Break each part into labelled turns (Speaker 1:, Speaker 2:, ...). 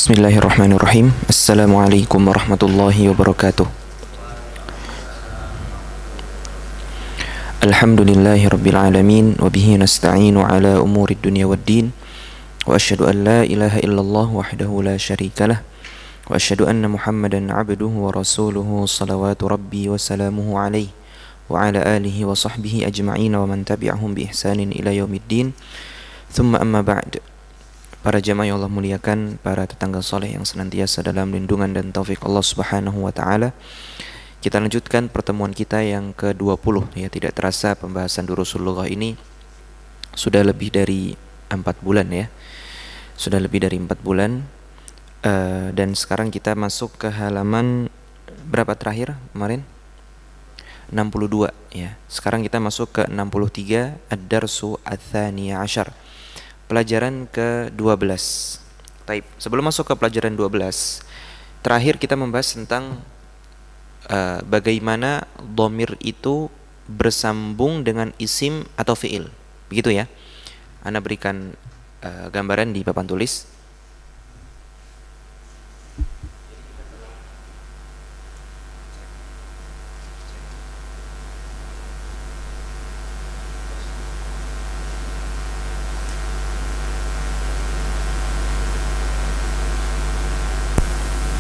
Speaker 1: Bismillahirrahmanirrahim. Assalamualaikum warahmatullahi wabarakatuh. Alhamdulillahi rabbil alamin. Wabihi nasta'inu ala umuri dunia waddin. Wa ashhadu an la ilaha illallah wahdahu la syarikalah. Wa ashhadu anna muhammadan abduhu wa rasuluhu salawatu rabbi wa salamuhu alaihi wa ala alihi wa sahbihi ajma'in wa man tabi'ahum bi ihsanin ila yaumiddin. Thumma amma ba'd. Para jamaah yang Allah muliakan, para tetangga soleh yang senantiasa dalam lindungan dan taufik Allah Subhanahu wa taala. Kita lanjutkan pertemuan kita yang ke-20 ya. Tidak terasa pembahasan durusul lughah ini sudah lebih dari 4 bulan ya. Sudah lebih dari 4 bulan. Dan sekarang kita masuk ke halaman berapa terakhir kemarin? 62 ya. Sekarang kita masuk ke 63, ad-darsu ats-tsaniya asyar. Pelajaran ke-12. Baik, sebelum masuk ke pelajaran 12, terakhir kita membahas tentang bagaimana dhamir itu bersambung dengan isim atau fiil. Begitu ya. Ana berikan gambaran di papan tulis.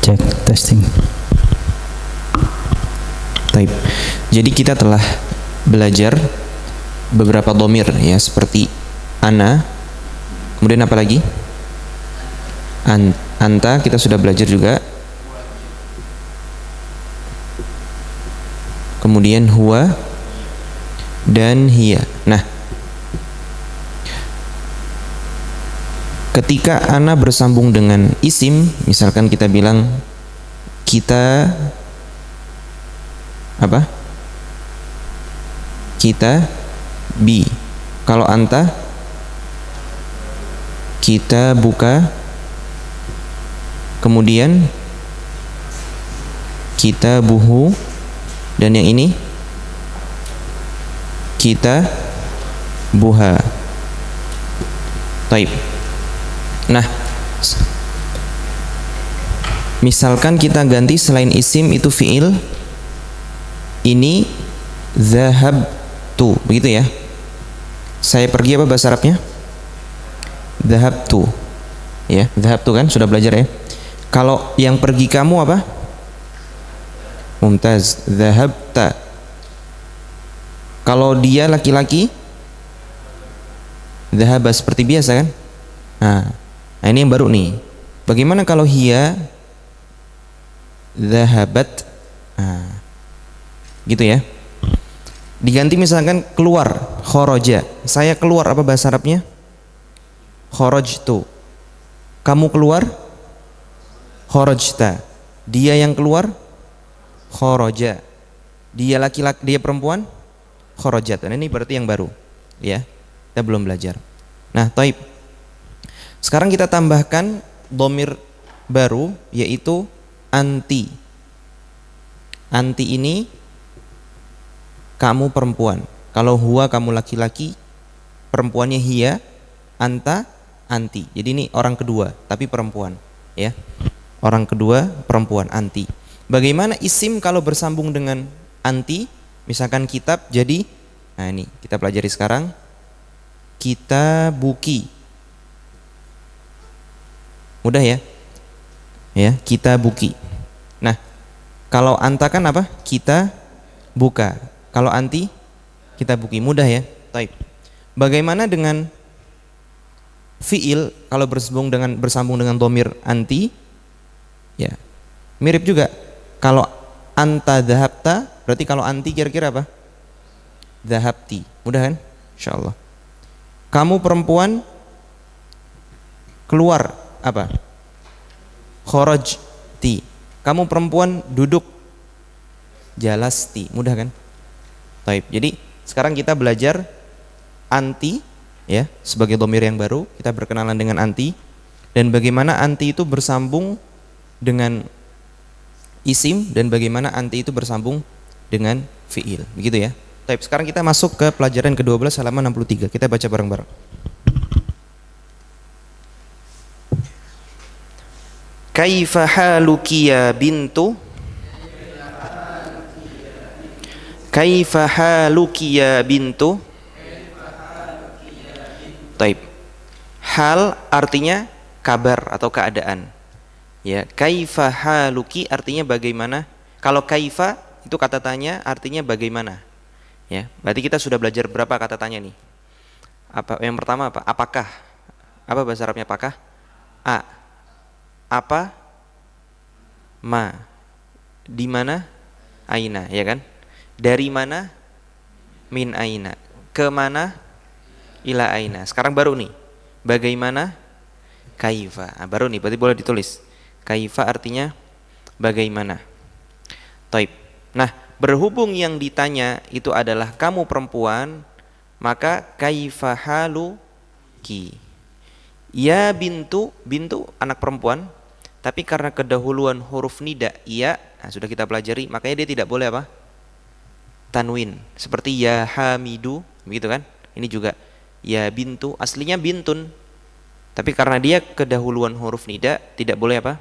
Speaker 2: Cek testing.
Speaker 1: Baik. Jadi kita telah belajar beberapa dhamir ya, seperti ana. Kemudian apa lagi? Anta kita sudah belajar juga. Kemudian huwa dan hiya. Nah, ketika ana bersambung dengan isim, misalkan kita bilang kita apa? Kita bi. Kalau anta kita buka. Kemudian kita buhu. Dan yang ini kita buha. Taib. Nah, misalkan kita ganti selain isim itu fiil, ini zahabtu, begitu ya. Saya pergi, apa bahasa Arabnya? Zahabtu. Ya, zahabtu kan sudah belajar ya. Kalau yang pergi kamu apa? Mumtaz. Zahabta. Kalau dia laki-laki, zahaba, seperti biasa kan? Nah, ini yang baru nih. Bagaimana kalau hiya zahabat? Gitu ya. Diganti misalkan keluar, kharaja. Saya keluar, apa bahasa Arabnya? Kharajtu. Kamu keluar, kharajta. Dia yang keluar, kharaja. Dia laki-laki, dia perempuan, kharajat. Nah, ini berarti yang baru ya. Kita belum belajar. Nah, taib. Sekarang kita tambahkan dhamir baru, yaitu anti. Anti ini kamu perempuan. Kalau huwa kamu laki-laki, perempuannya hiya, anta anti. Jadi ini orang kedua tapi perempuan ya. Orang kedua perempuan, anti. Bagaimana isim kalau bersambung dengan anti? Misalkan kitab jadi, nah ini kita pelajari sekarang. Kita buki. Mudah ya? Ya, kita buki. Nah, kalau anta kan apa? Kita buka. Kalau anti, kita buki. Mudah ya? Taib. Bagaimana dengan fiil kalau bersambung dengan dhamir anti? Ya, mirip juga. Kalau anta dhahabta, berarti kalau anti kira-kira apa? Dhahabti. Mudah kan? Insyaallah. Kamu perempuan keluar, apa? Kharajti. Kamu perempuan duduk, jalasti. Mudah kan? Baik. Jadi sekarang kita belajar anti ya, sebagai dhamir yang baru. Kita berkenalan dengan anti dan bagaimana anti itu bersambung dengan isim dan bagaimana anti itu bersambung dengan fiil. Begitu ya. Baik, sekarang kita masuk ke pelajaran ke-12 halaman 63. Kita baca bareng-bareng. Kaifa haluki ya bintu? Kaifa haluki ya bintu? Taib. Hal artinya kabar atau keadaan. Ya, kaifa haluki artinya bagaimana? Kalau kaifa itu kata tanya artinya bagaimana? Ya, berarti kita sudah belajar berapa kata tanya nih? Apa yang pertama apa? Apakah? Apa bahasa Arabnya apakah? A. Apa? Ma. Di mana? Aina, ya kan? Dari mana? Min aina. Ke mana? Ila aina. Sekarang baru nih. Bagaimana? Kaifa. Nah, baru nih, berarti boleh ditulis. Kaifa artinya bagaimana. Taib. Nah, berhubung yang ditanya itu adalah kamu perempuan, maka kaifa haluki. Ya bintu, bintu anak perempuan, tapi karena kedahuluan huruf nida ya, nah sudah kita pelajari, makanya dia tidak boleh apa? Tanwin. Seperti ya hamidu, begitu kan? Ini juga ya bintu, aslinya bintun. Tapi karena dia kedahuluan huruf nida, tidak boleh apa?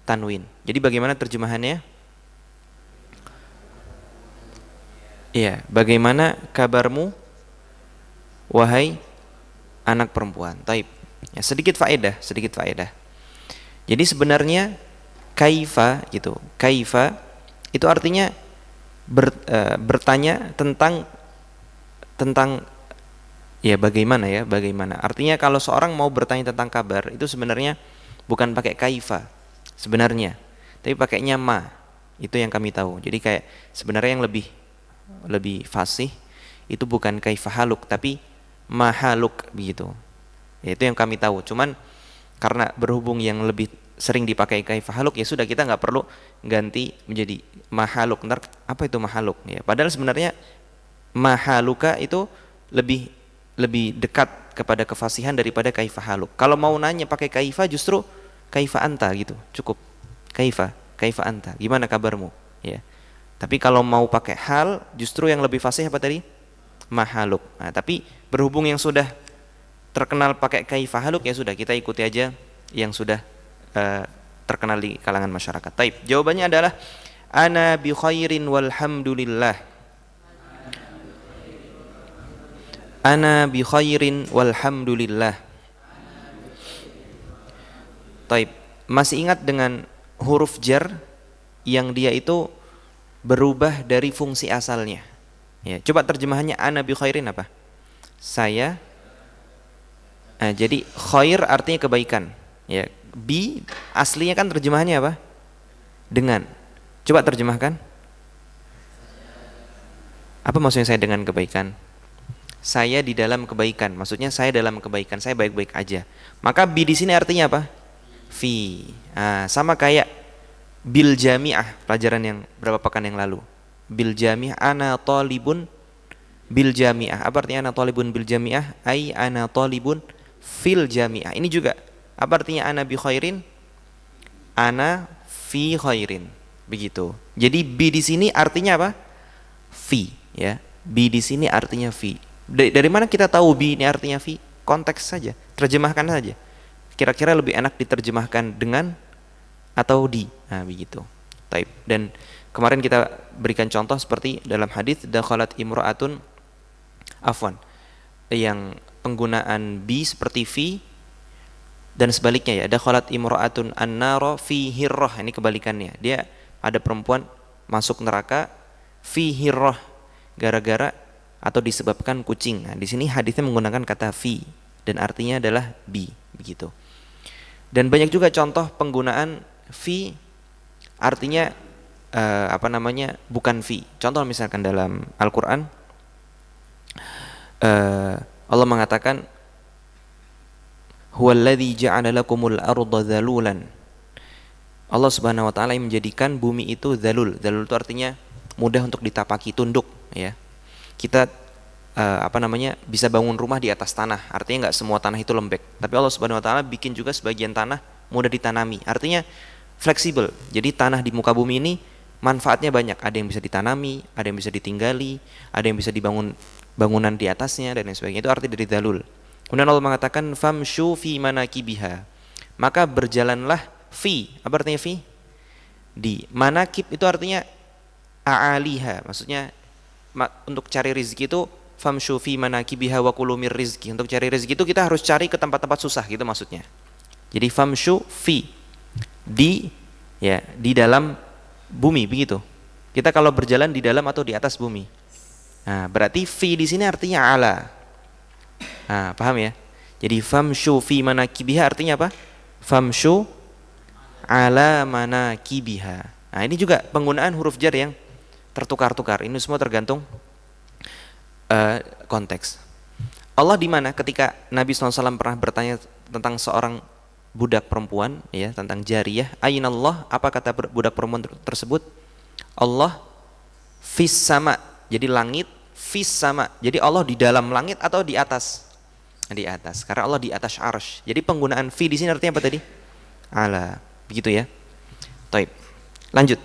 Speaker 1: Tanwin. Jadi bagaimana terjemahannya? Iya, bagaimana kabarmu wahai anak perempuan? Taib. Ya, sedikit faedah. Jadi sebenarnya kaifa gitu. Kaifa itu artinya bertanya tentang ya bagaimana ya, bagaimana. Artinya kalau seorang mau bertanya tentang kabar itu sebenarnya bukan pakai kaifa sebenarnya, tapi pakainya ma. Itu yang kami tahu. Jadi kayak sebenarnya yang lebih fasih itu bukan kaifa haluk tapi mahaluk begitu. Ya, itu yang kami tahu. Cuman karena berhubung yang lebih sering dipakai kaifa haluk, ya sudah kita nggak perlu ganti menjadi mahaluk. Ntar apa itu mahaluk? Ya, padahal sebenarnya mahaluka itu lebih dekat kepada kefasihan daripada kaifa haluk. Kalau mau nanya pakai kaifa justru kaifa anta gitu, cukup kaifa anta. Gimana kabarmu? Ya. Tapi kalau mau pakai hal justru yang lebih fasih apa tadi? Mahaluk. Nah, tapi berhubung yang sudah terkenal pakai kaifa haluk, ya sudah kita ikuti aja yang sudah terkenal di kalangan masyarakat. Taib. Jawabannya adalah ana bi khairin walhamdulillah. Ana bi khairin walhamdulillah. Taib. Masih ingat dengan huruf jar yang dia itu berubah dari fungsi asalnya. Ya, coba terjemahannya ana bi khairin apa? Saya. Nah, jadi khair artinya kebaikan. Ya, bi aslinya kan terjemahannya apa? Dengan. Coba terjemahkan. Apa maksudnya saya dengan kebaikan? Saya di dalam kebaikan. Maksudnya saya dalam kebaikan. Saya baik-baik aja. Maka bi di sini artinya apa? Fi. Nah, sama kayak bil jami'ah, pelajaran yang berapa pekan yang lalu. Bil jami'ah ana talibun bil jami'ah. Apa artinya ana talibun bil jami'ah? Ai ana talibun fil jami'ah. Ini juga apa artinya ana bi khairin? Ana fi khairin. Begitu. Jadi bi di sini artinya apa? Fi, ya. Bi di sini artinya fi. Dari mana kita tahu bi ini artinya fi? Konteks saja, terjemahkan saja. Kira-kira lebih enak diterjemahkan dengan atau di. Nah, begitu. Taib. Dan kemarin kita berikan contoh seperti dalam hadis dakhalat imra'atun afwan. Yang penggunaan bi seperti fi dan sebaliknya ya, dakhalat imra'atun an-nara fi hirrah. Ini kebalikannya. Dia ada perempuan masuk neraka fi hirrah gara-gara atau disebabkan kucing. Nah, di sini hadisnya menggunakan kata fi dan artinya adalah bi, begitu. Dan banyak juga contoh penggunaan fi artinya bukan fi. Contoh misalkan dalam Al-Qur'an Allah mengatakan huwallazi ja'ala lakumul arda dzalulan. Allah Subhanahu wa taala yang menjadikan bumi itu dzalul. Dzalul itu artinya mudah untuk ditapaki, tunduk, ya. Kita bisa bangun rumah di atas tanah. Artinya enggak semua tanah itu lembek. Tapi Allah Subhanahu wa taala bikin juga sebagian tanah mudah ditanami. Artinya fleksibel. Jadi tanah di muka bumi ini manfaatnya banyak. Ada yang bisa ditanami, ada yang bisa ditinggali, ada yang bisa dibangun bangunan di atasnya dan lain sebagainya. Itu arti dari dzalul. Kemudian Allah mengatakan famshu fi manakibiha. Maka berjalanlah Fi, apa artinya fi? Di. Manakib itu artinya a'aliha, maksudnya untuk cari rezeki itu famshu fi manakibiha wa kulu mir rizki. Untuk cari rezeki itu kita harus cari ke tempat-tempat susah gitu maksudnya. Jadi famshu fi, di, ya, di dalam bumi begitu. Kita kalau berjalan di dalam atau di atas bumi. Nah, berarti fi di sini artinya ala. Nah, paham ya? Jadi famshu fi manakibiha artinya apa? Famshu ala manakibiha. Nah, ini juga penggunaan huruf jar yang tertukar-tukar. Ini semua tergantung konteks. Allah di mana ketika Nabi SAW pernah bertanya tentang seorang budak perempuan, ya, tentang jariyah, ainallah, apa kata budak perempuan tersebut? Allah fis sama, jadi langit, fis sama, jadi Allah di dalam langit atau di atas? Di atas, karena Allah di atas arsy. Jadi penggunaan fi di sini artinya apa tadi? Ala, begitu ya. Taib. Lanjut.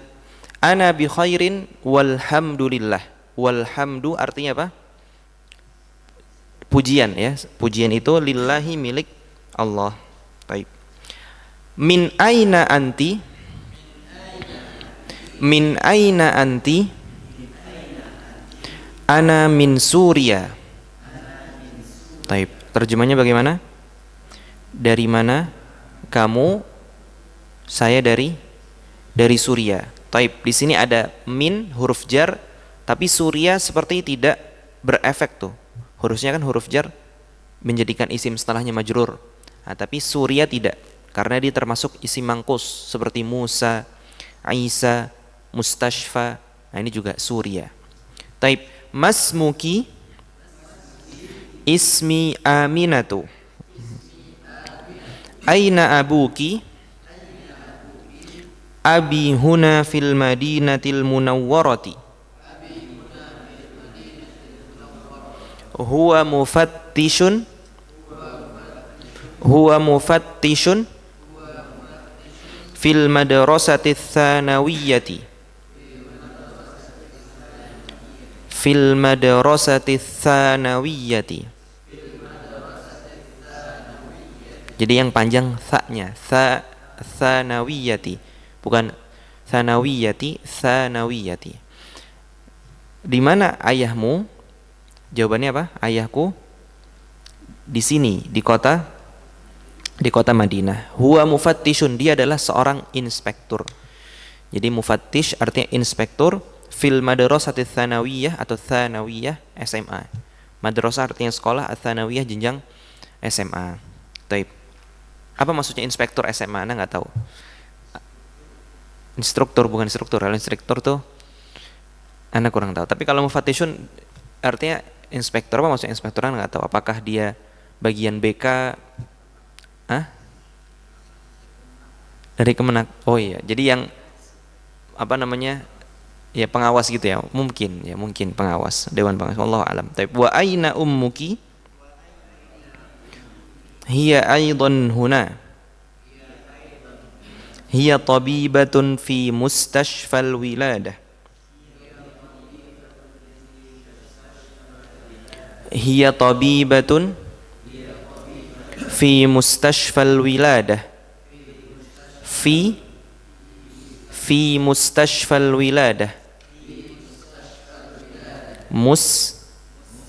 Speaker 1: Ana bi khairin walhamdulillah. Walhamdu artinya apa? Pujian, ya. Pujian itu lillahi, milik Allah. Taib. Min aina anti? Min aina anti? Ana min Suria. Taib. Terjemahnya bagaimana? Dari mana kamu? Saya dari Suria. Taib. Di sini ada min huruf jar, tapi Suria seperti tidak berefek tuh. Harusnya kan huruf jar menjadikan isim setelahnya majrur. Nah, tapi Suria tidak, karena dia termasuk isim mangkus seperti Musa, Isa, Mustashfa. Nah, ini juga Suria. Taib. Masmuki? Ismi Aminatu. Aina abuki? Abi huna fil madinatil munawwarati. Huwa mufattishun. Huwa mufattishun fil madrasati tsanawiyyati. Fil madrasati tsanawiyyati. Jadi yang panjang tha-nya, tsanawiyati, bukan tsanawiyati, tsanawiyati. Di mana ayahmu? Jawabannya apa? Ayahku di sini, di kota Madinah. Huwa mufattishun, dia adalah seorang inspektur. Jadi mufattish artinya inspektur fil madrasati tsanawiyah atau tsanawiyah SMA. Madrasah artinya sekolah, tsanawiyah jenjang SMA. Taib. Apa maksudnya inspektur SMA? Anda nggak tahu. Instruktur, bukan instruktur. Kalau instruktur tuh Anda kurang tahu. Tapi kalau mufattishun artinya inspektur. Apa maksudnya inspektur? Anda nggak tahu. Apakah dia bagian BK? Dari Kemenak. Oh iya. Jadi yang apa namanya? Ya pengawas gitu ya. Mungkin pengawas, dewan pengawas. Wallahu a'lam. Taib. Wa aina ummuki? Hiya aidan huna. Hiya tabibatun fi mustashfal wiladah. Hiya tabibatun fi mustashfal wiladah. Fi mustashfal wiladah. Mus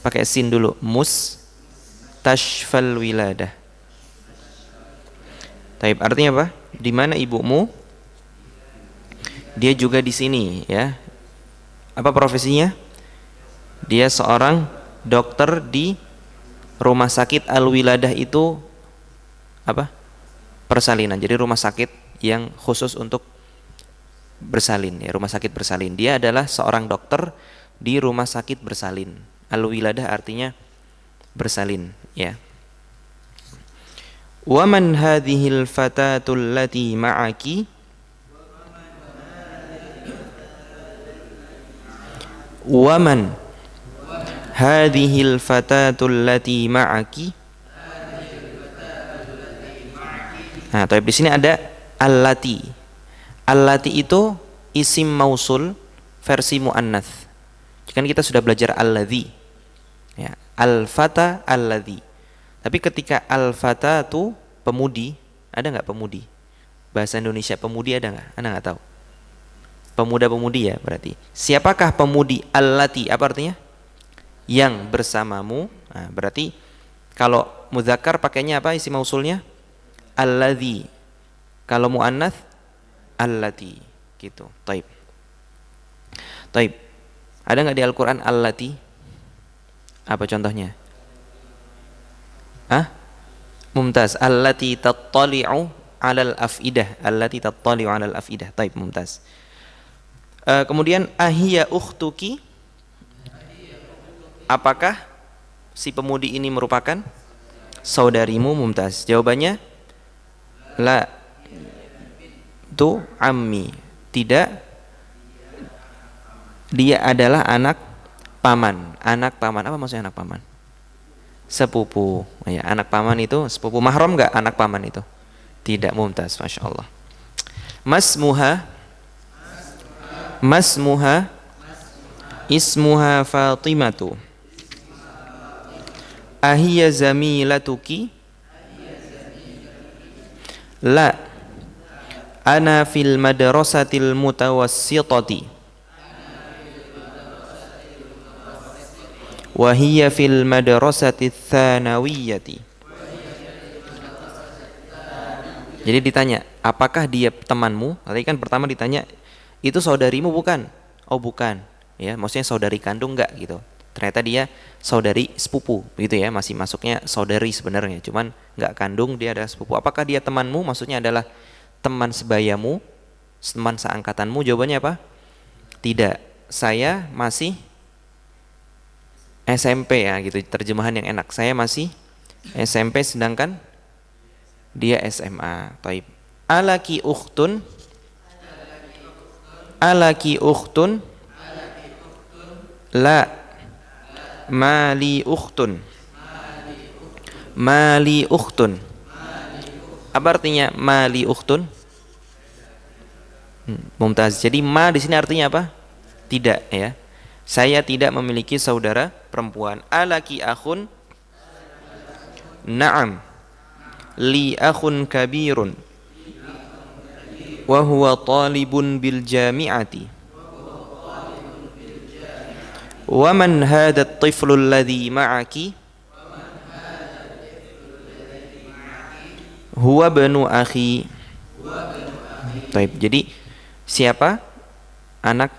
Speaker 1: pakai sin dulu. Mustashfal wiladah. Taib, artinya apa? Di mana ibumu? Dia juga di sini, ya. Apa profesinya? Dia seorang dokter di rumah sakit Al-Wiladah. Itu apa? Persalinan. Jadi rumah sakit yang khusus untuk bersalin, ya, rumah sakit bersalin. Dia adalah seorang dokter di rumah sakit bersalin. Al-Wiladah artinya bersalin, ya. Wa man hadhil fatatul lati ma'aki? Wa man hadhil fatatul lati ma'aki? Nah, tapi di sini ada allati. Allati itu isim mausul versi muannats. Kan kita sudah belajar alladzi. Ya, al-fata alladzi. Tapi ketika al-fatatu pemudi, ada nggak pemudi? Bahasa Indonesia pemudi ada nggak? Anda nggak tahu? Pemuda-pemudi ya berarti. Siapakah pemudi? Allati, apa artinya? Yang bersamamu. Nah, berarti kalau mudzakkar pakainya apa isi mausulnya? Alladzi. Kalau muannats allati gitu. Taib. Taib. Ada nggak di Al-Qur'an allati? Apa contohnya? Ah? Mumtaz. Allati tattali'u 'alal afidah. Allati tattali'u 'alal afidah. Taib, mumtaz. Kemudian ahiya ukhtuki? Apakah si pemudi ini merupakan saudarimu? Mumtaz. Jawabannya la, tu ammi. Tidak, dia adalah anak paman. Anak paman, apa maksudnya anak paman? Sepupu. Ya, anak paman itu sepupu. Mahram enggak anak paman itu? Tidak. Mumtaz, Masya Allah. Masmuha ismuha Fatimatu. Ahiya zamilatuki? La, ana fil madrasatil mutawassitati wa hiya fil madrasatil tsanawiyati. Jadi ditanya, apakah dia temanmu? Tadi kan pertama ditanya, itu saudarimu bukan? Oh bukan. Ya, maksudnya saudari kandung enggak gitu. Ternyata dia saudari sepupu gitu ya, masih masuknya saudari sebenarnya, cuman enggak kandung, dia adalah sepupu. Apakah dia temanmu? Maksudnya adalah teman sebayamu, teman seangkatanmu. Jawabannya apa? Tidak. Saya masih SMP ya gitu, terjemahan yang enak. Saya masih SMP sedangkan dia SMA. Taib. Alaki ukhtun? Alaki ukhtun? La, mali ukhtun. Mali ukhtun. Apa artinya mali ukhtun? Mumtaz. Jadi ma di sini artinya apa? Tidak ya. Saya tidak memiliki saudara perempuan. Alaki akhun? Na'am. Li akhun kabirun. Wa huwa talibun bil jami'ati. Wa man hadha at-tiflu alladhi ma'aki? Huwa banu akhi. Taib. Jadi siapa anak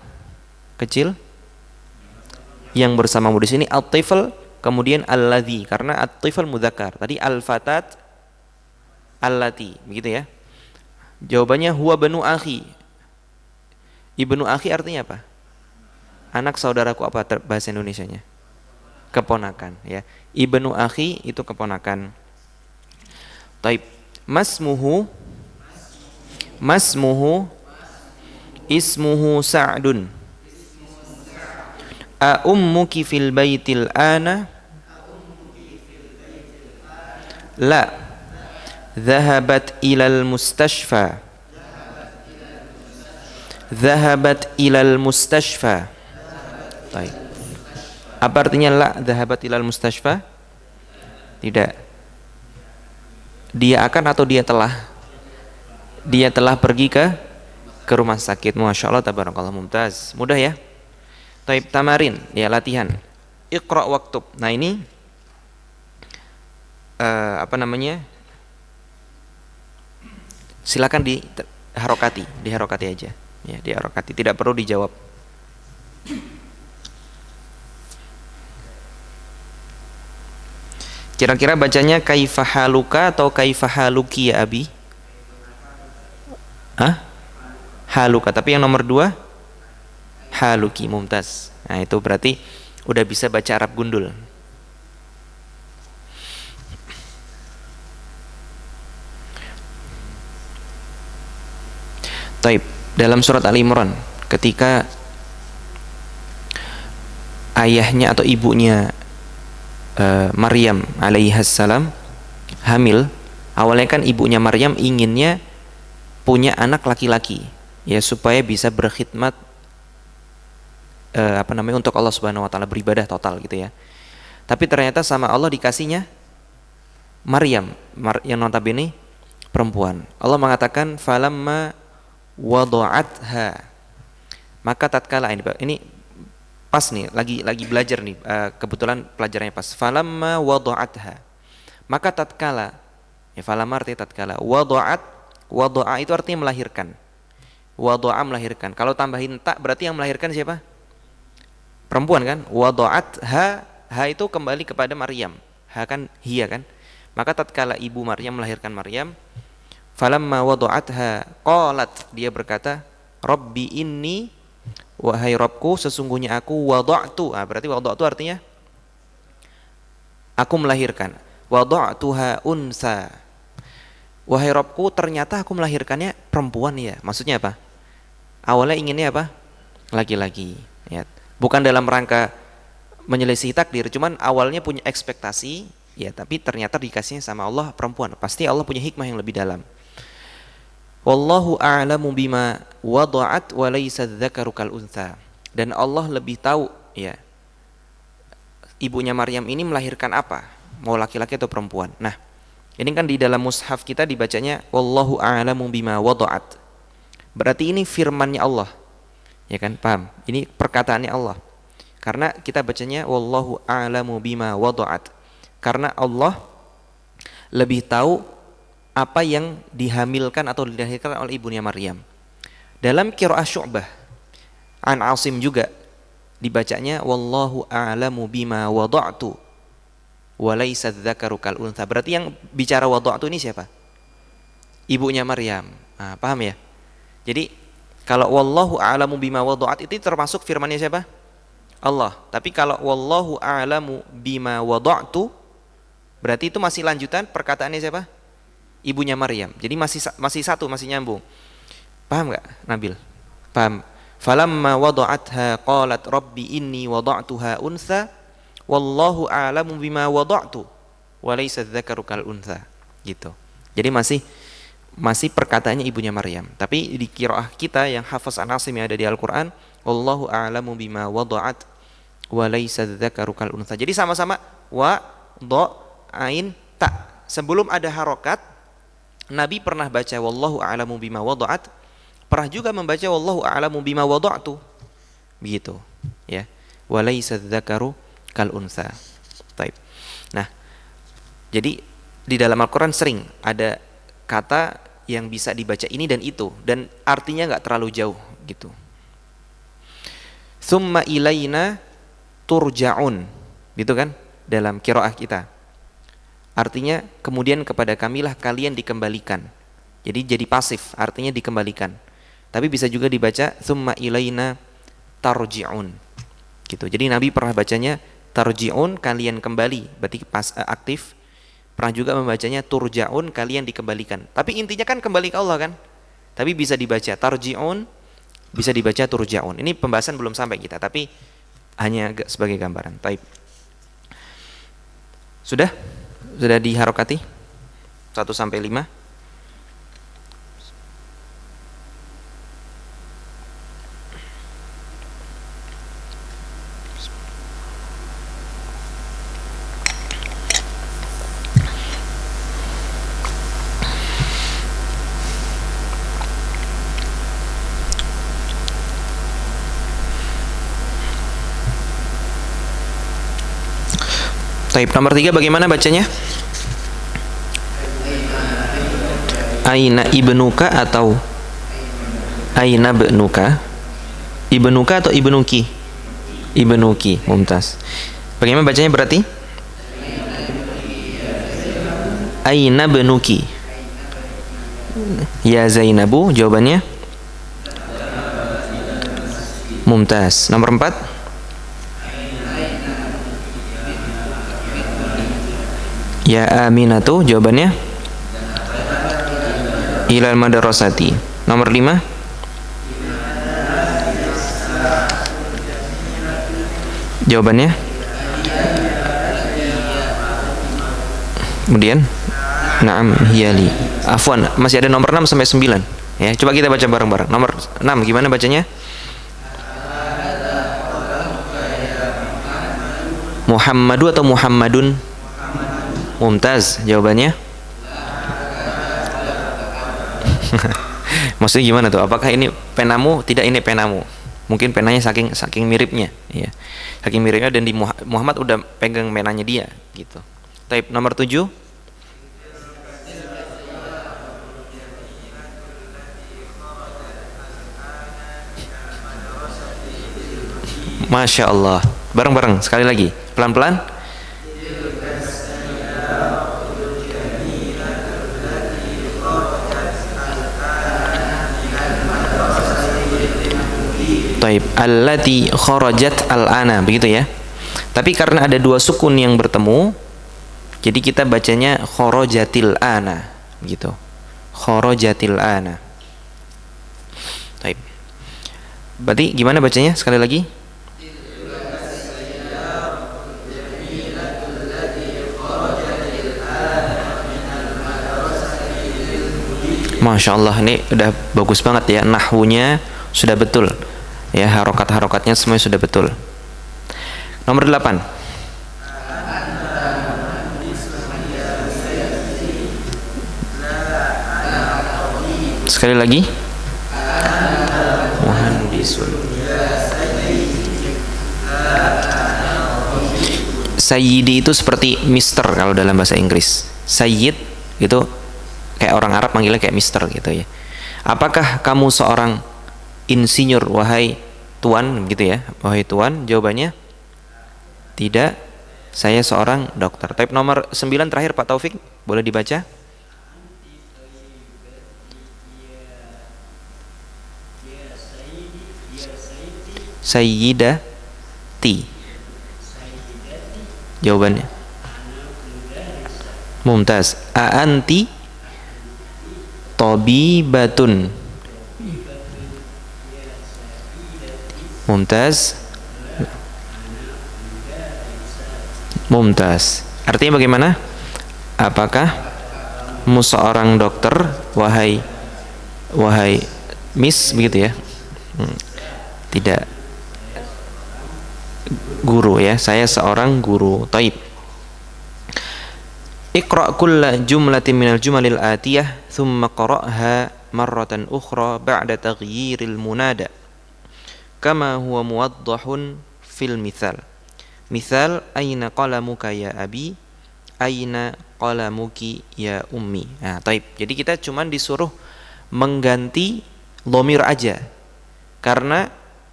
Speaker 1: kecil yang bersamamu? Di sini at-tifl kemudian alladhi, karena at-tifl mudzakkar. Tadi al-fatat allati, begitu ya. Jawabannya huwa banu akhi. Ibnu akhi artinya apa? Anak saudaraku. Apa bahasa Indonesianya? Keponakan ya. Ibnu akhi itu keponakan. Taib. Masmuhu ismuhu Sa'dun. A ummuki fil baitil ana? La, dhahabat ilal mustashfa. Dhahabat ilal mustashfa. Baik. Apa artinya la dhahabat ilal mustashfa? Tidak. Dia akan atau dia telah? Dia telah pergi ke rumah sakit. Masya Allah, tabarakallah, mumtaz. Mudah ya. Taib, tamarin, ya latihan. Iqra waktub. Nah ini apa namanya? Silakan diharokati aja. Ya, diharokati, tidak perlu dijawab. Kira-kira bacanya kaifahaluka atau kaifahaluki ya Abi? Hah? Haluka, tapi yang nomor 2 haluki, mumtaz. Nah itu berarti udah bisa baca Arab gundul. Taib. Dalam surat Al-Imran, ketika ayahnya atau ibunya Maryam alaihassalam hamil, awalnya kan ibunya Maryam inginnya punya anak laki-laki ya, supaya bisa berkhidmat untuk Allah Subhanahu wa taala, beribadah total gitu ya. Tapi ternyata sama Allah dikasihnya Maryam yang notabene perempuan. Allah mengatakan falamma wada'atha, maka tatkala ini pas nih, lagi belajar nih, kebetulan pelajarannya pas. Falamma wada'atha, maka tatkala, ya falamma artinya tatkala, wada'a itu artinya melahirkan. Wada'a melahirkan. Kalau tambahin tak berarti yang melahirkan siapa? Perempuan kan? Wada'atha, ha itu kembali kepada Maryam. Ha kan hiya kan? Maka tatkala ibu Maryam melahirkan Maryam, falamma wada'atha qalat, dia berkata, Rabbi inni, wahai Rabbku, sesungguhnya aku wada'tu. Berarti wada'tu artinya aku melahirkan. Wada'tuha unsa. Wahai Rabbku, ternyata aku melahirkannya perempuan ya. Maksudnya apa? Awalnya inginnya apa? Laki-laki. Ya. Bukan dalam rangka menyelisih takdir, cuman awalnya punya ekspektasi, ya, tapi ternyata dikasihnya sama Allah perempuan. Pasti Allah punya hikmah yang lebih dalam. Wallahu a'lamu bima wada'at wa laysa dzakaru kal untha. Dan Allah lebih tahu, ya, ibunya Maryam ini melahirkan apa, mau laki-laki atau perempuan. Nah, ini kan di dalam mushaf kita dibacanya wallahu a'lamu bima wada'at. Berarti ini firman-Nya Allah. Ya kan, paham? Ini perkataannya Allah. Karena kita bacanya wallahu a'lamu bima wada'at. Karena Allah lebih tahu apa yang dihamilkan atau dilahirkan oleh ibunya Maryam. Dalam qiraah Syu'bah, an Asim juga dibacanya wallahu a'lamu bima wada'tu wa laysa dzakaru kal untha. Berarti yang bicara wada'tu ini siapa? Ibunya Maryam. Paham ya? Jadi kalau wallahu a'lamu bima wada'at itu termasuk firman-Nya siapa? Allah. Tapi kalau wallahu a'lamu bima wada'tu, berarti itu masih lanjutan perkataannya siapa? Ibunya Maryam. Jadi masih satu, masih nyambung. Paham enggak, Nabil? Paham. Falamma wada'atha qalat rabbi inni wada'tuha unsa wallahu a'lamu bima wada'tu wa laysa dzakaru kal untha. Gitu. Jadi masih perkataannya ibunya Maryam. Tapi di qiraah kita yang hafaz an Asim yang ada di Al-Qur'an, wallahu a'lamu bima wada'at wa laysa dzakaru kal untha. Jadi sama-sama wa dha ain ta. Sebelum ada harokat, Nabi pernah baca wallahu a'lamu bima wada'at, pernah juga membaca wallahu a'lamu bima wada'tu. Begitu, ya. Wa laysa dzakaru kal untha. Baik. Nah, jadi di dalam Al-Qur'an sering ada kata yang bisa dibaca ini dan itu, dan artinya nggak terlalu jauh gitu. Summa ilaina turja'un, gitu kan dalam qiraah kita. Artinya kemudian kepada kamilah kalian dikembalikan. Jadi pasif, artinya dikembalikan. Tapi bisa juga dibaca summa ilaina tarji'un. Gitu. Jadi Nabi pernah bacanya tarji'un, kalian kembali, berarti pas aktif. Pernah juga membacanya turja'un, kalian dikembalikan. Tapi intinya kan kembali ke Allah kan. Tapi bisa dibaca tarji'un, bisa dibaca turja'un. Ini pembahasan belum sampai kita, tapi hanya sebagai gambaran. Taib. Sudah diharokati 1 sampai 5. Taib, nomor 3 bagaimana bacanya? Aina ibnuka atau aina ibnuka? Ibnuka atau ibnuki? Ibnuki, mumtaz. Bagaimana bacanya berarti? Aina ibnuki. Ya Zainabu, jawabannya? Mumtaz. Nomor 4. Ya Aminatu, jawabannya? Ilal madrasati. Nomor 5. Jawabannya? Kemudian Naam hiyali. Afwan, masih ada nomor 6 sampai 9. Ya, coba kita baca bareng-bareng. Nomor 6 gimana bacanya? Muhammadu atau Muhammadun? Mumtaz, jawabannya? Maksudnya gimana tuh? Apakah ini penamu? Tidak, ini penamu. Mungkin penanya saking miripnya, ya. Saking miripnya, dan di Muhammad udah pegang penanya dia, gitu. Type nomor 7. Masya Allah. Bareng-bareng sekali lagi, pelan-pelan. Taib, allati kharajat al-ana, begitu ya. Tapi karena ada dua sukun yang bertemu, jadi kita bacanya kharajatil ana, begitu. Kharajatil ana. Taib. Berarti gimana bacanya sekali lagi? Masya Allah, ini udah bagus banget ya, nahwunya sudah betul ya, harokat-harokatnya semuanya sudah betul. Nomor 8. Sekali lagi. Muhandisun. Sayyidi itu seperti Mister kalau dalam bahasa Inggris. Sayyid itu kayak orang Arab manggilnya kayak Mister gitu ya. Apakah kamu seorang insinyur, wahai tuan, gitu ya? Wahai tuan, jawabannya tidak. Saya seorang dokter. Type nomor 9 terakhir Pak Taufik, boleh dibaca? Sayyidati. Jawabannya Mumtaz. Aanti tabibatun. Mumtaz. Mumtaz. Artinya bagaimana? Apakah kamu seorang dokter, wahai Miss, begitu ya? Tidak. Guru ya, saya seorang guru. Taib. Iqra' kulla jumlatin minal jumalil atiyah thumma qara'ha marratan ukhra ba'da taghyiril munada kama huwa muwaddahun fil mithal. Mithal, aina qalamuka ya abi, aina qalamuki ya ummi. Nah, taib. Jadi kita cuman disuruh mengganti dhamir aja. Karena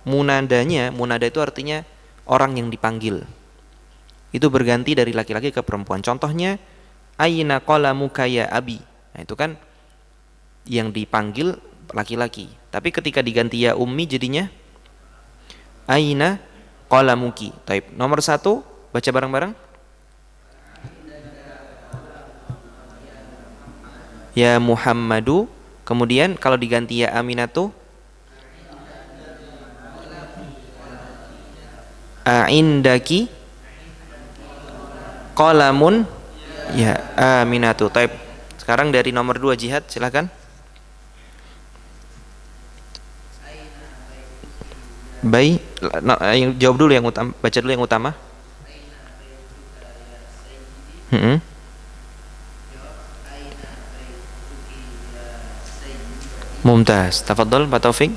Speaker 1: munada itu artinya orang yang dipanggil. Itu berganti dari laki-laki ke perempuan. Contohnya, aina qalamuka ya abi. Nah, itu kan yang dipanggil laki-laki. Tapi ketika diganti ya ummi jadinya aina qalamuki. Taib. Nomor 1, baca bareng-bareng. Ya Muhammadu. Kemudian kalau diganti ya Aminatu, a'indaki qalamun ya Aminatu. Taib. Sekarang dari nomor 2 Jihad, silakan. Baik, jawab dulu yang utama, baca dulu yang utama. Mumtaz. Tafadhol Pak Taufik.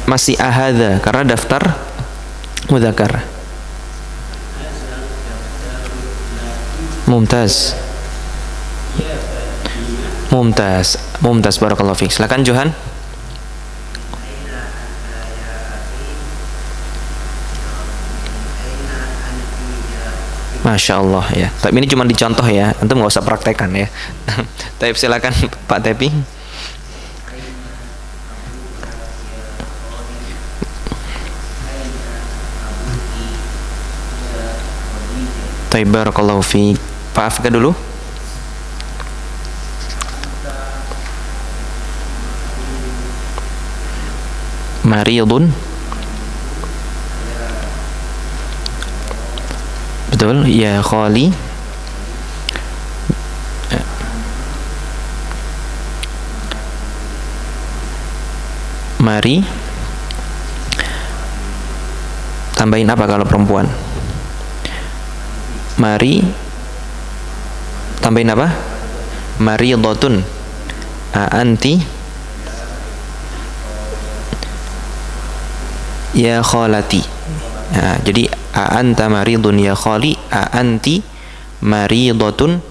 Speaker 1: Masih ahadha karena daftar mudzakkar. Mumtaz. Mumtaz barakallahu fiik. Silakan Johan. Masya Allah ya. Tapi ini cuma dicontoh ya, antum nggak usah praktekkan ya. Tapi silakan Pak Tepi. Taib barakallahu fiik. Pak Afika dulu. Maridun. Betul, ya khali. Mari. Tambahin apa kalau perempuan? Mari. Tambahin apa? Maridhatun. Anti ya khalati. Nah, jadi anta maridun ya khali, anti maridhatun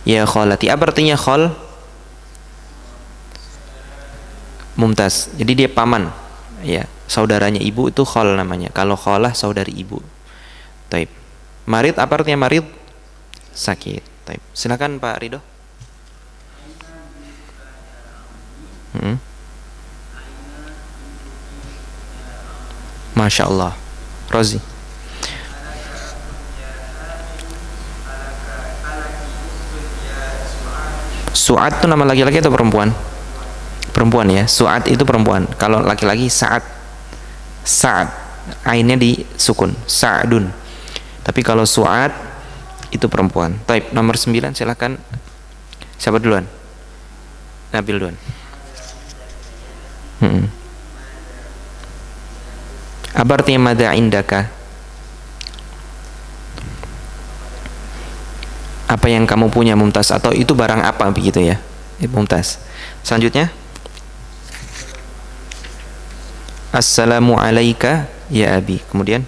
Speaker 1: ya khalati. Apa artinya khal? Mumtaz. Jadi dia paman, ya, saudaranya ibu itu khal namanya. Kalau khalah saudari ibu. Taib. Marid apa artinya marid? Sakit. Taib. Silakan Pak Ridho. Masya Allah. Rozi. Su'ad itu nama laki-laki atau perempuan? Perempuan ya. Su'ad itu perempuan. Kalau laki-laki Sa'ad. Sa'ad. Ainnya di sukun. Sa'dun. Tapi kalau Su'ad itu perempuan. Taib. Nomor 9 silakan. Siapa duluan? Nabil duluan. Apa artinya madza indaka? Apa yang kamu punya Mumtaz, atau itu barang apa begitu ya? Mumtaz. Selanjutnya, assalamu alayka ya abi. Kemudian,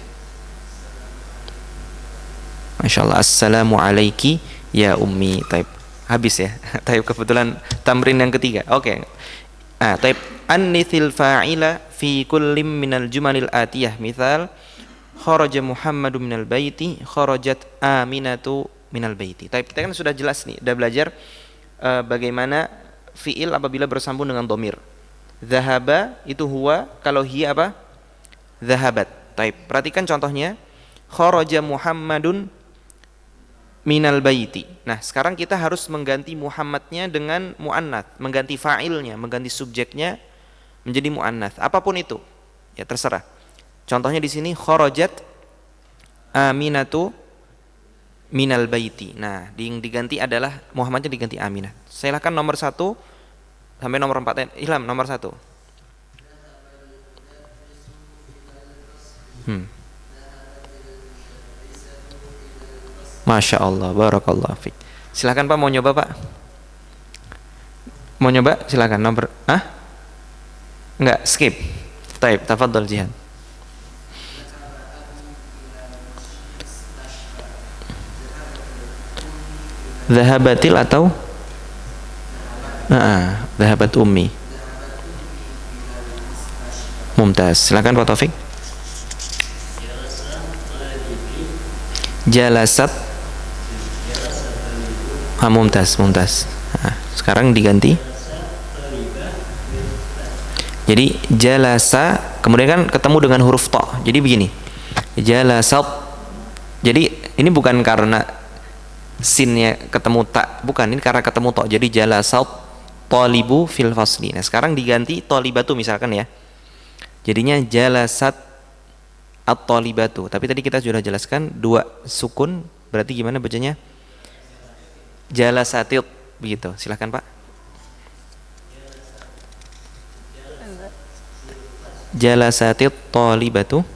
Speaker 1: Masya Allah, assalamu alayki ya ummi. Taib. Habis ya. Taib, kebetulan tamrin yang ketiga. Oke. Taib. Annithil fa'ila fi kullim minal jumalil atiyah. Misal, kharaja Muhammadu minal baiti, kharajat Aminatu minal baiti. Taib, kita kan sudah jelas nih, sudah belajar bagaimana fi'il apabila bersambung dengan dhamir. Dhahaba itu huwa, kalau hiya apa? Dhahabat. Taib, perhatikan contohnya. Kharaja Muhammadun minal baiti. Nah, sekarang kita harus mengganti Muhammadnya dengan mu'annats, mengganti fa'ilnya, mengganti subjeknya menjadi mu'annats. Apapun itu, ya terserah. Contohnya di sini kharajat Aminatu minal baiti. Nah, yang diganti adalah Muhammadnya diganti Aminah. Silakan nomor 1 sampai nomor 4. Ilham nomor 1. Masya Allah, barakallah fiik. Silakan Pak, mau nyoba Pak? Mau nyoba? Silakan nomor. Enggak, skip. Taib, tafadhol Jihan. Zahabatil atau zahabat ummi. Mumtaz. Silakan Pak Taufik. Jalasat. Mumtaz. Sekarang diganti. Jadi jalasa, kemudian kan ketemu dengan huruf ta. Jadi begini. Jalasat. Jadi ini bukan karena sinnya ketemu tak, bukan, ini karena ketemu ta. Jadi jalasat talibu fil fasli. Nah, sekarang diganti talibatu misalkan ya. Jadinya jalasat at-talibatu. Tapi tadi kita sudah jelaskan 2 sukun, berarti gimana bacanya? Jalasatit begitu. Silahkan Pak. Jalasatit talibatu.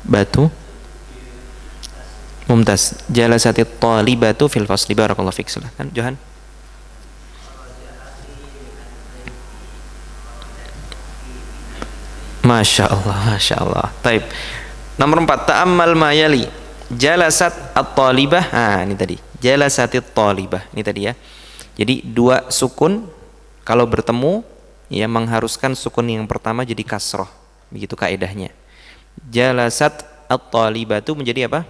Speaker 1: Batu. Mumtaz. Jalasatit talibatu fil fasli. Barakallahu fiik. Silahkan Johan. Masya Allah. Taib. Nomor 4, ta'ammal ma yali. Jalasat at-talibah. Ini tadi. Jalasatit talibah. Ini tadi ya. Jadi 2 sukun kalau bertemu ya mengharuskan sukun yang pertama jadi kasroh. Begitu kaidahnya. Jalasat at-talibatu menjadi apa?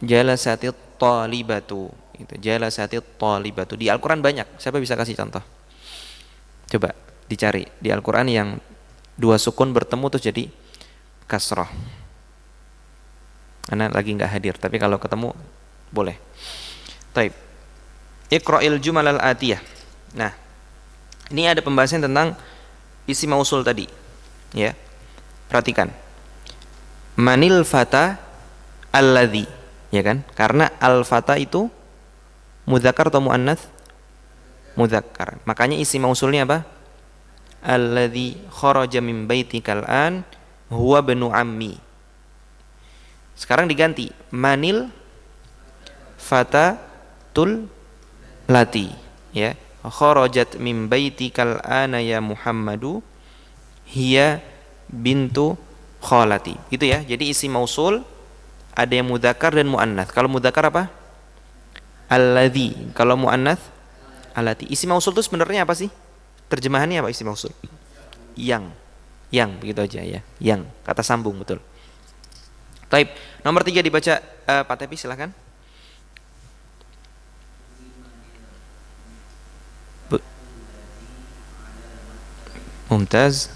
Speaker 1: Jalasatit talibatu. Itu jalasatit talibatu. Di Al-Qur'an banyak. Siapa bisa kasih contoh? Coba dicari di Al-Qur'an yang 2 sukun bertemu terus jadi kasroh. Karena lagi nggak hadir, tapi kalau ketemu boleh. Taib. Iqra'il jumal al-atiyah. Nah, ini ada pembahasan tentang isi mausul tadi. Ya. Perhatikan. Manil fata alladhi, ya kan? Karena al-fata itu mudzakkar atau muannats? Mudzakkar. Makanya isi mausulnya apa? alladzi kharaja min baitikal an huwa ibnu ammi. Sekarang diganti, manil fatatul lati, ya. Kharajat min baitikal ana ya Muhammadu hiya bintu khalati. Gitu ya. Jadi isim mausul ada yang mudzakkar dan muannats. Kalau mudzakkar apa? Alladzi. Kalau muannats allati. Isim mausul itu sebenarnya apa sih? Terjemahannya apa isim mausul? Yang begitu aja ya. Yang, kata sambung, betul. Taib. Nomor 3 dibaca Pak Tepi silakan. Mumtaz.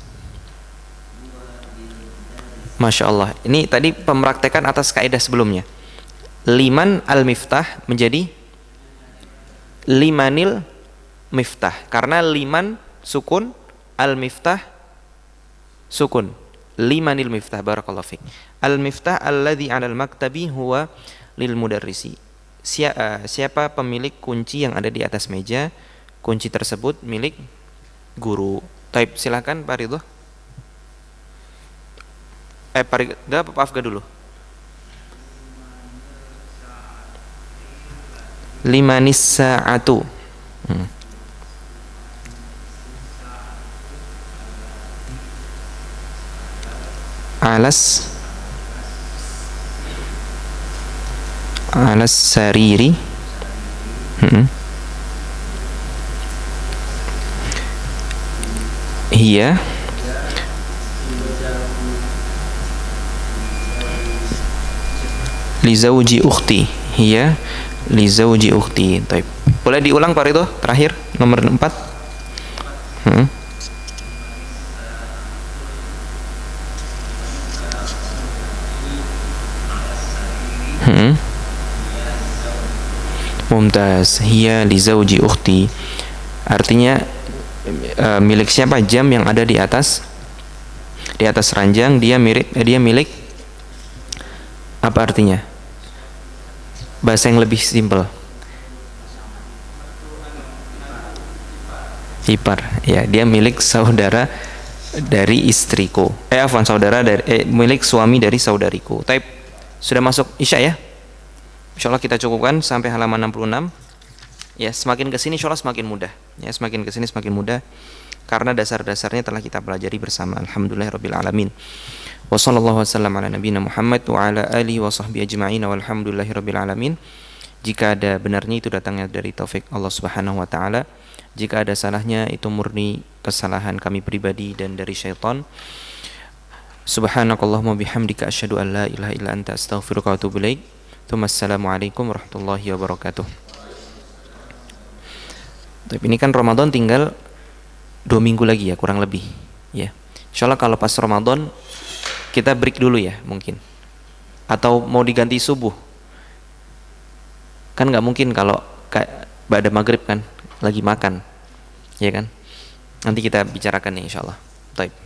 Speaker 1: Masya Allah. Ini tadi pemraktekan atas kaidah sebelumnya. Liman al-miftah menjadi limanil miftah. Karena liman sukun, al-miftah sukun. Limanil miftah, barakallahu fiik. Al-miftah alladzi 'alal maktabi huwa lil mudarrisi. Siapa pemilik kunci yang ada di atas meja? Kunci tersebut milik guru. Taib, silakan Pak Ridho. Pak Ridho apa Pak Afga dulu? Limanis sa'atu. Alas sariri. Hiya li zauji ukhti. Hiya li zauji ukhti. Taib. Boleh diulang Pak Ridho terakhir nomor 4. Mumtaz. Hiya li zauji ukhti. Artinya milik siapa jam yang ada di atas ranjang, dia milik apa artinya? Bahasa yang lebih simpel. Ipar. Ya, dia milik saudara dari istriku. Saudara dari milik suami dari saudariku. Taib. Sudah masuk Isya ya? Insyaallah kita cukupkan sampai halaman 66. Ya, semakin ke sini insyaallah semakin mudah. Ya, semakin ke sini semakin mudah karena dasar-dasarnya telah kita pelajari bersama. Alhamdulillahirabbil alamin. Wa sallallahu wasallam ala nabiyina Muhammad wa ala alihi wa sahbihi ajma'in walhamdulillahirabbil alamin. Jika ada benarnya itu datangnya dari taufik Allah Subhanahu wa taala. Jika ada salahnya itu murni kesalahan kami pribadi dan dari syaitan. Subhanakallahumma bihamdika asyhadu an la ilaha illa anta astaghfiruka wa atubu ilaik. Assalamualaikum warahmatullahi wabarakatuh. Tapi ini kan Ramadan tinggal 2 minggu lagi ya kurang lebih ya. Insyaallah kalau pas Ramadan kita break dulu ya mungkin. Atau mau diganti subuh. Kan nggak mungkin kalau ba'da maghrib kan lagi makan. Ya kan? Nanti kita bicarakan ya insyaallah. Baik.